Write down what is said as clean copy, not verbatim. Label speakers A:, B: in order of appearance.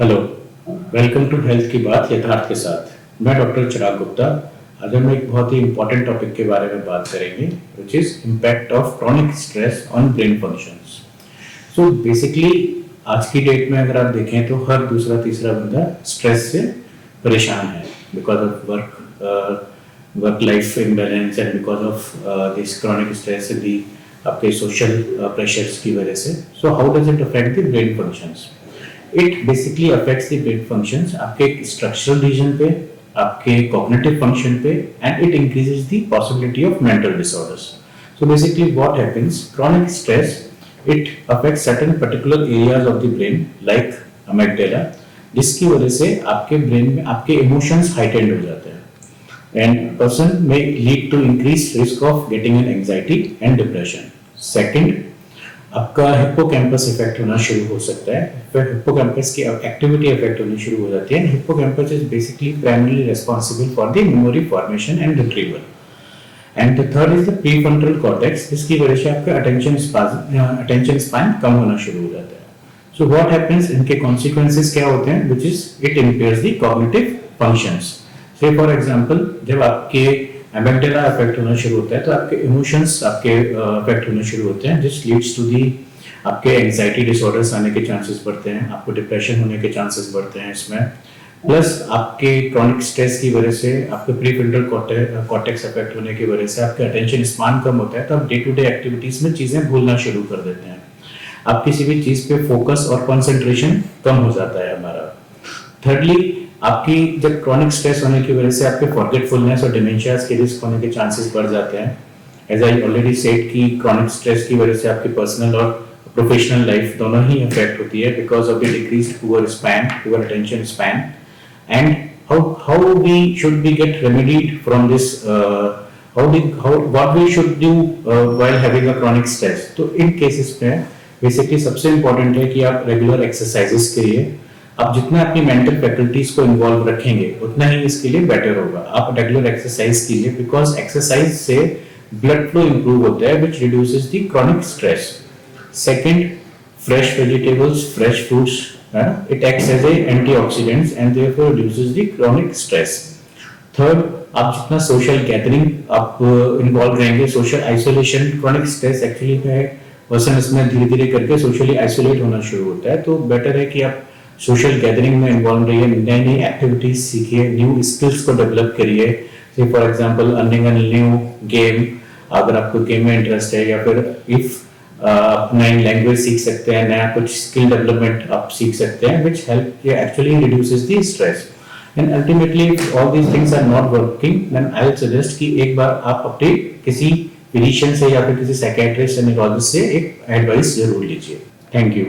A: Hello, welcome to health की बात यथार्थ के साथ। मैं डॉक्टर चिराग गुप्ता। आज हम एक बहुत ही इंपॉर्टेंट टॉपिक के बारे में बात करेंगे, which is impact of chronic stress on brain functions. So basically आज की डेट में अगर आप देखें तो हर दूसरा तीसरा बंदा स्ट्रेस से परेशान है because of work life imbalance and because of this chronic stress the आपके सोशल प्रेशर्स की वजह से। So how does it affect the brain functions? It basically affects the brain functions आपके स्ट्रक्चरल रीजन पे, आपके कॉग्निटिव फंक्शन पे, and it increases the possibility of mental disorders. So basically what happens, chronic stress it affects certain particular areas of the brain like amygdala, जिसकी वजह से आपके brain में आपके इमोशंस हाइटेंड हो जाते हैं एंड पर्सन में lead to increase risk of getting an anxiety and depression. Second, आपका हिप्पोकैम्पस इफेक्ट होना शुरू हो सकता है। फिर हिप्पोकैम्पस की एक्टिविटी इफेक्ट होनी शुरू हो जाती है। Hippocampus is basically primarily responsible for the memory formation and retrieval. And the third is the prefrontal cortex, जिसकी वजह से आपका अटेंशन स्पैन कम होना शुरू हो जाता है। सो व्हाट हैपेंस, इनके कॉन्सिक्वेंसेस क्या होते हैं, which is it impairs the cognitive functions. Say for example, जब आपके अमेग्डाला अफेक्ट होना शुरू होता है तो आपके इमोशंस आपके अफेक्ट होने शुरू होते हैं, जिस लीड्स टू दी आपके एंजाइटी डिसऑर्डर्स आने के चांसेस बढ़ते हैं, आपको डिप्रेशन होने के चांसेस बढ़ते हैं इसमें। प्लस आपके क्रॉनिक स्ट्रेस की वजह से आपके प्रीफ्रंटल कॉर्टेक्स अफेक्ट होने की वजह से आपका अटेंशन स्पैन कम होता है, तो आप डे टू डे एक्टिविटीज में चीजें भूलना शुरू कर देते हैं। आप किसी भी चीज पे फोकस और कंसंट्रेशन कम हो जाता है हमारा। थर्डली, आपकी जब क्रॉनिक स्ट्रेस होने की वजह से आपके फॉरगेटफुलनेस और डिमेंशियाज के रिस्क होने के चांसेस बढ़ जाते हैं। एज आई ऑलरेडी सेड कि क्रॉनिक स्ट्रेस की वजह से आपकी पर्सनल और प्रोफेशनल लाइफ दोनों ही अफेक्ट होती है because of the decreased poor attention span. And how we should be get remedied from this, what we should do while having a chronic stress. तो इन केसेस में बेसिकली सबसे important है कि आप रेगुलर एक्सरसाइजेस करिए। आप जितना अपनी मेंटल फैकल्टीज को इन्वॉल्व रखेंगे उतना ही इसके लिए बेटर होगा। आप रेगुलर एक्सरसाइज कीजिए बिकॉज एक्सरसाइज से ब्लड फ्लो इंप्रूव होता है which reduces the chronic stress. Second, fresh vegetables, fresh fruits, it acts as a antioxidants and therefore reduces the chronic stress. Third, आप जितना सोशल गैदरिंग आप involve रहेंगे, social isolation, chronic stress actually है person इसमें धीरे धीरे करके socially isolate होना शुरू होता है, तो बेटर है कि आप सोशल गैदरिंग में इन्वॉल्व रहिए, नई नई एक्टिविटीज सीखिए, न्यू स्किल्स को डेवलप करिए। से for example earning a new game, अगर आपको गेम में इंटरेस्ट है, या फिर इफ आप नई लैंग्वेज सीख सकते हैं, नया कुछ स्किल डेवलपमेंट आप सीख सकते हैं which help actually reduces the stress. And ultimately all these things are not working, then I will suggest कि एक बार आप अपने किसी फिजिशियन से या फिर किसी साइकियाट्रिस्ट या न्यूरोलॉजिस्ट से एक एडवाइस जरूर लीजिए। Thank you.